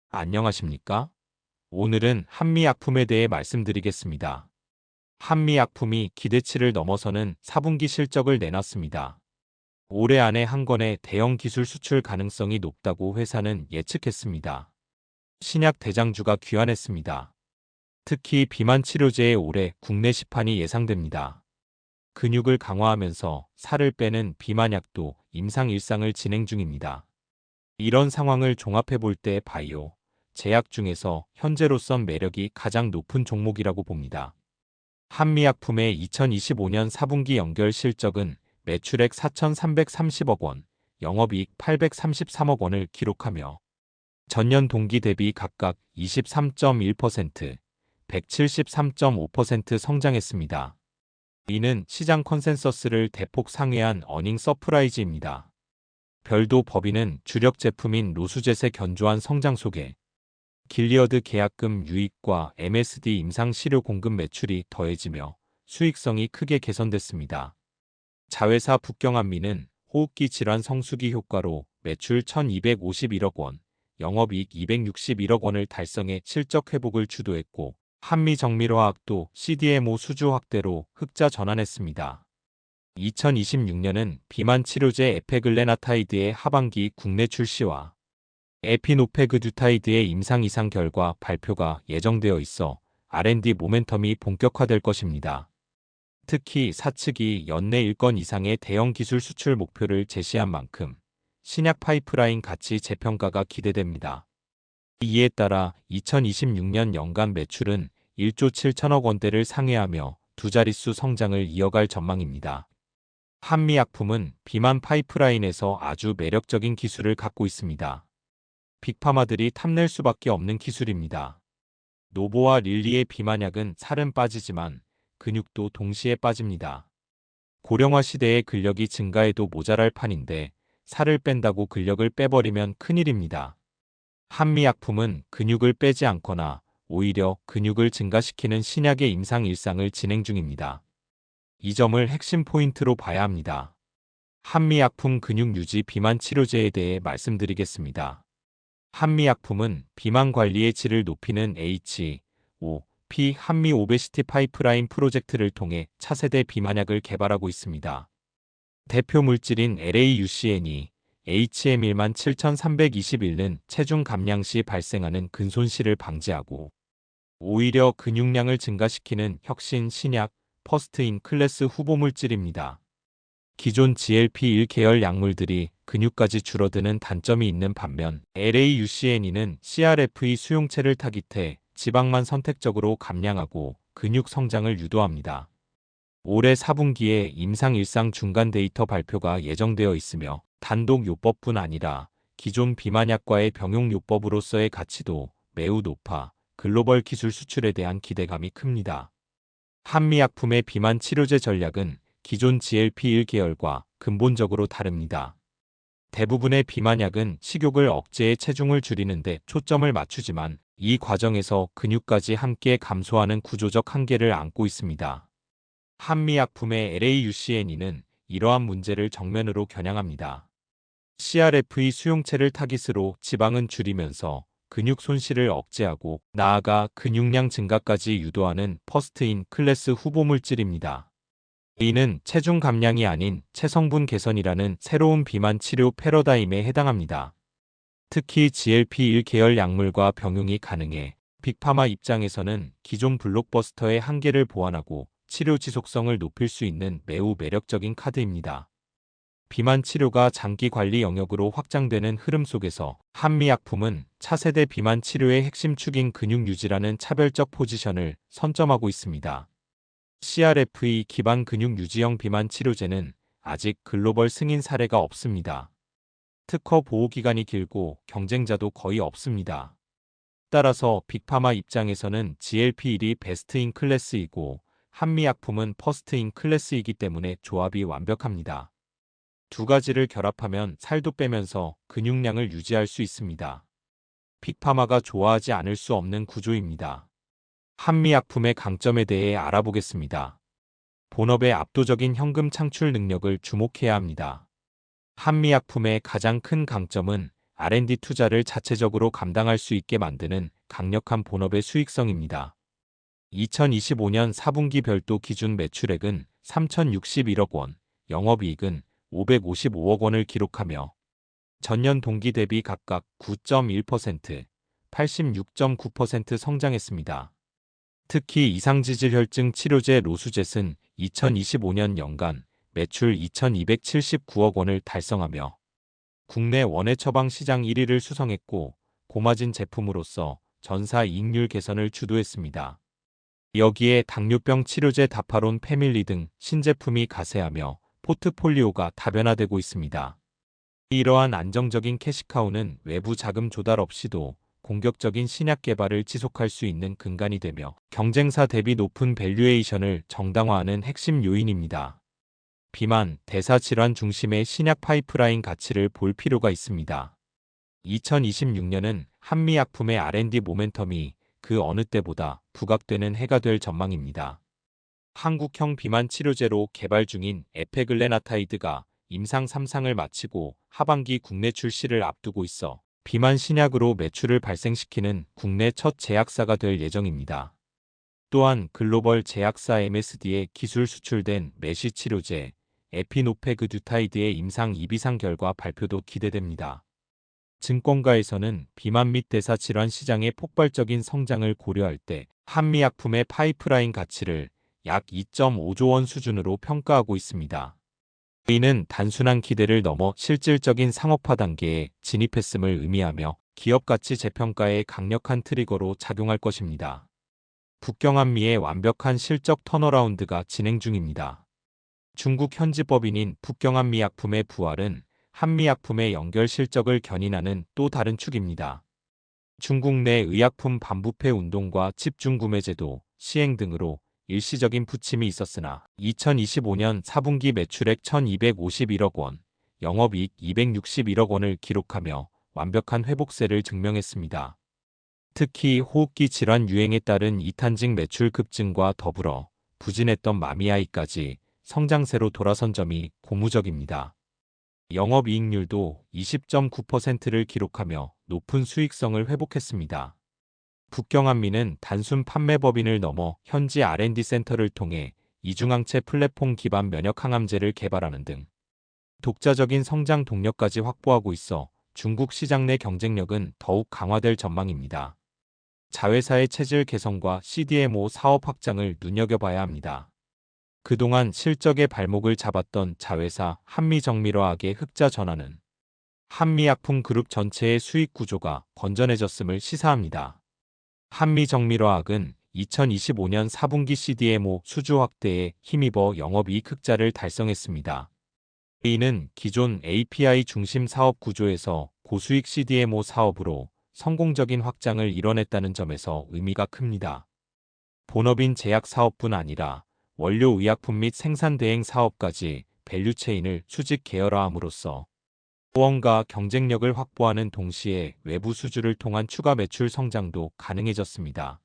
안녕하십니까? 오늘은 한미약품에 대해 말씀드리겠습니다. 한미약품이 기대치를 넘어서는 4분기 실적을 내놨습니다. 올해 안에 한 건의 대형 기술 수출 가능성이 높다고 회사는 예측했습니다. 신약 대장주가 귀환했습니다. 특히 비만 치료제의 올해 국내 시판이 예상됩니다. 근육을 강화하면서 살을 빼는 비만약도 임상 일상을 진행 중입니다. 이런 상황을 종합해 볼 때 바이오, 제약 중에서 현재로선 매력이 가장 높은 종목이라고 봅니다. 한미약품의 2025년 4분기 연결 실적은 매출액 4,330억 원, 영업이익 833억 원을 기록하며 전년 동기 대비 각각 23.1%, 173.5% 성장했습니다. 이는 시장 컨센서스를 대폭 상회한 어닝 서프라이즈입니다. 별도 법인은 주력 제품인 로수젯의 견조한 성장 속에 길리어드 계약금 유입과 MSD 임상 치료 공급 매출이 더해지며 수익성이 크게 개선됐습니다. 자회사 북경안미는 호흡기 질환 성수기 효과로 매출 1,251억 원, 영업이익 261억 원을 달성해 실적 회복을 주도했고 한미정밀화학도 CDMO 수주 확대로 흑자 전환했습니다. 2026년은 비만 치료제 에페글레나타이드의 하반기 국내 출시와 에피노페그듀타이드의 임상 이상 결과 발표가 예정되어 있어 R&D 모멘텀이 본격화될 것입니다. 특히 사측이 연내 1건 이상의 대형 기술 수출 목표를 제시한 만큼 신약 파이프라인 가치 재평가가 기대됩니다. 이에 따라 2026년 연간 매출은 1조 7천억 원대를 상회하며 두 자릿수 성장을 이어갈 전망입니다. 한미약품은 비만 파이프라인에서 아주 매력적인 기술을 갖고 있습니다. 빅파마들이 탐낼 수밖에 없는 기술입니다. 노보와 릴리의 비만약은 살은 빠지지만 근육도 동시에 빠집니다. 고령화 시대의 근력이 증가해도 모자랄 판인데 살을 뺀다고 근력을 빼버리면 큰일입니다. 한미약품은 근육을 빼지 않거나 오히려 근육을 증가시키는 신약의 임상 일상을 진행 중입니다. 이 점을 핵심 포인트로 봐야 합니다. 한미약품 근육유지 비만 치료제에 대해 말씀드리겠습니다. 한미약품은 비만 관리의 질을 높이는 HOP 한미 오베시티 파이프라인 프로젝트를 통해 차세대 비만약을 개발하고 있습니다. 대표 물질인 LAUCN이 HM1만 7,321는 체중 감량 시 발생하는 근손실을 방지하고 오히려 근육량을 증가시키는 혁신 신약 퍼스트인 클래스 후보 물질입니다. 기존 GLP-1 계열 약물들이 근육까지 줄어드는 단점이 있는 반면 LAUCN이는 CRF의 수용체를 타깃해 지방만 선택적으로 감량하고 근육 성장을 유도합니다. 올해 4분기에 임상 일상 중간 데이터 발표가 예정되어 있으며 단독 요법뿐 아니라 기존 비만약과의 병용 요법으로서의 가치도 매우 높아 글로벌 기술 수출에 대한 기대감이 큽니다. 한미약품의 비만 치료제 전략은 기존 GLP-1 계열과 근본적으로 다릅니다. 대부분의 비만약은 식욕을 억제해 체중을 줄이는 데 초점을 맞추지만 이 과정에서 근육까지 함께 감소하는 구조적 한계를 안고 있습니다. 한미약품의 LAUCN이는 이러한 문제를 정면으로 겨냥합니다. CRF의 수용체를 타깃으로 지방은 줄이면서 근육 손실을 억제하고 나아가 근육량 증가까지 유도하는 퍼스트인 클래스 후보 물질입니다. 이는 체중 감량이 아닌 체성분 개선이라는 새로운 비만 치료 패러다임에 해당합니다. 특히 GLP-1 계열 약물과 병용이 가능해 빅파마 입장에서는 기존 블록버스터의 한계를 보완하고 치료 지속성을 높일 수 있는 매우 매력적인 카드입니다. 비만 치료가 장기 관리 영역으로 확장되는 흐름 속에서 한미약품은 차세대 비만 치료의 핵심 축인 근육 유지라는 차별적 포지션을 선점하고 있습니다. CRF의 기반 근육 유지형 비만 치료제는 아직 글로벌 승인 사례가 없습니다. 특허 보호 기간이 길고 경쟁자도 거의 없습니다. 따라서 빅파마 입장에서는 GLP-1이 베스트인 클래스이고 한미약품은 퍼스트인 클래스이기 때문에 조합이 완벽합니다. 두 가지를 결합하면 살도 빼면서 근육량을 유지할 수 있습니다. 빅파마가 좋아하지 않을 수 없는 구조입니다. 한미약품의 강점에 대해 알아보겠습니다. 본업의 압도적인 현금 창출 능력을 주목해야 합니다. 한미약품의 가장 큰 강점은 R&D 투자를 자체적으로 감당할 수 있게 만드는 강력한 본업의 수익성입니다. 2025년 4분기 별도 기준 매출액은 3,061억 원, 영업이익은 555억 원을 기록하며 전년 동기 대비 각각 9.1%, 86.9% 성장했습니다. 특히 이상지질혈증 치료제 로수젯은 2025년 연간 매출 2,279억 원을 달성하며 국내 원예 처방 시장 1위를 수성했고 고마진 제품으로서 전사 이익률 개선을 주도했습니다. 여기에 당뇨병 치료제 다파론 패밀리 등 신제품이 가세하며 포트폴리오가 다변화되고 있습니다. 이러한 안정적인 캐시카우는 외부 자금 조달 없이도 공격적인 신약 개발을 지속할 수 있는 근간이 되며 경쟁사 대비 높은 밸류에이션을 정당화하는 핵심 요인입니다. 비만, 대사질환 중심의 신약 파이프라인 가치를 볼 필요가 있습니다. 2026년은 한미약품의 R&D 모멘텀이 그 어느 때보다 부각되는 해가 될 전망입니다. 한국형 비만 치료제로 개발 중인 에페글레나타이드가 임상 3상을 마치고 하반기 국내 출시를 앞두고 있어 비만 신약으로 매출을 발생시키는 국내 첫 제약사가 될 예정입니다. 또한 글로벌 제약사 MSD에 기술 수출된 메쉬 치료제 에피노페그듀타이드의 임상 2비상 결과 발표도 기대됩니다. 증권가에서는 비만 및 대사질환 시장의 폭발적인 성장을 고려할 때 한미약품의 파이프라인 가치를 약 2.5조 원 수준으로 평가하고 있습니다. 이는 단순한 기대를 넘어 실질적인 상업화 단계에 진입했음을 의미하며 기업 가치 재평가에 강력한 트리거로 작용할 것입니다. 북경한미의 완벽한 실적 턴어라운드가 진행 중입니다. 중국 현지 법인인 북경한미약품의 부활은 한미약품의 연결 실적을 견인하는 또 다른 축입니다. 중국 내 의약품 반부패 운동과 집중구매제도 시행 등으로 일시적인 부침이 있었으나 2025년 4분기 매출액 1,251억 원, 영업이익 261억 원을 기록하며 완벽한 회복세를 증명했습니다. 특히 호흡기 질환 유행에 따른 이탄직 매출 급증과 더불어 부진했던 마미아이까지 성장세로 돌아선 점이 고무적입니다. 영업이익률도 20.9%를 기록하며 높은 수익성을 회복했습니다. 북경한미는 단순 판매법인을 넘어 현지 R&D 센터를 통해 이중항체 플랫폼 기반 면역항암제를 개발하는 등 독자적인 성장 동력까지 확보하고 있어 중국 시장 내 경쟁력은 더욱 강화될 전망입니다. 자회사의 체질 개선과 CDMO 사업 확장을 눈여겨봐야 합니다. 그동안 실적의 발목을 잡았던 자회사 한미정밀화학의 흑자 전환은 한미약품 그룹 전체의 수익 구조가 건전해졌음을 시사합니다. 한미정밀화학은 2025년 4분기 CDMO 수주 확대에 힘입어 영업이익 흑자를 달성했습니다. 이는 기존 API 중심 사업 구조에서 고수익 CDMO 사업으로 성공적인 확장을 이뤄냈다는 점에서 의미가 큽니다. 본업인 제약 사업뿐 아니라 원료 의약품 및 생산 대행 사업까지 밸류체인을 수직 계열화함으로써 호황과 경쟁력을 확보하는 동시에 외부 수주를 통한 추가 매출 성장도 가능해졌습니다.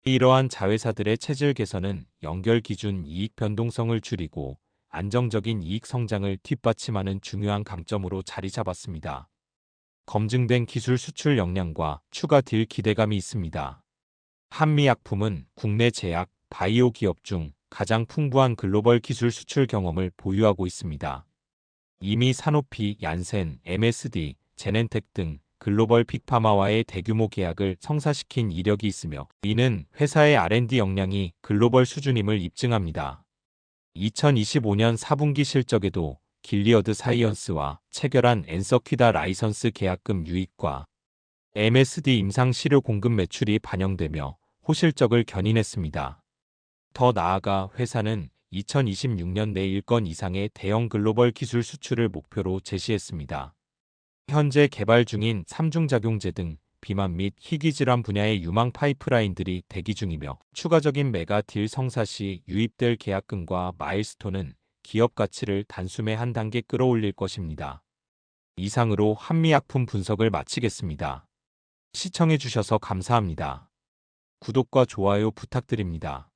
이러한 자회사들의 체질 개선은 연결 기준 이익 변동성을 줄이고 안정적인 이익 성장을 뒷받침하는 중요한 강점으로 자리 잡았습니다. 검증된 기술 수출 역량과 추가 딜 기대감이 있습니다. 한미약품은 국내 제약, 바이오 기업 중 가장 풍부한 글로벌 기술 수출 경험을 보유하고 있습니다. 이미 사노피, 얀센, MSD, 제넨텍 등 글로벌 빅파마와의 대규모 계약을 성사시킨 이력이 있으며 이는 회사의 R&D 역량이 글로벌 수준임을 입증합니다. 2025년 4분기 실적에도 길리어드 사이언스와 체결한 엔서퀴다 라이선스 계약금 유입과 MSD 임상 시료 공급 매출이 반영되며 호실적을 견인했습니다. 더 나아가 회사는 2026년 내 1건 이상의 대형 글로벌 기술 수출을 목표로 제시했습니다. 현재 개발 중인 삼중작용제 등 비만 및 희귀질환 분야의 유망 파이프라인들이 대기 중이며 추가적인 메가 딜 성사 시 유입될 계약금과 마일스톤은 기업 가치를 단숨에 한 단계 끌어올릴 것입니다. 이상으로 한미약품 분석을 마치겠습니다. 시청해주셔서 감사합니다. 구독과 좋아요 부탁드립니다.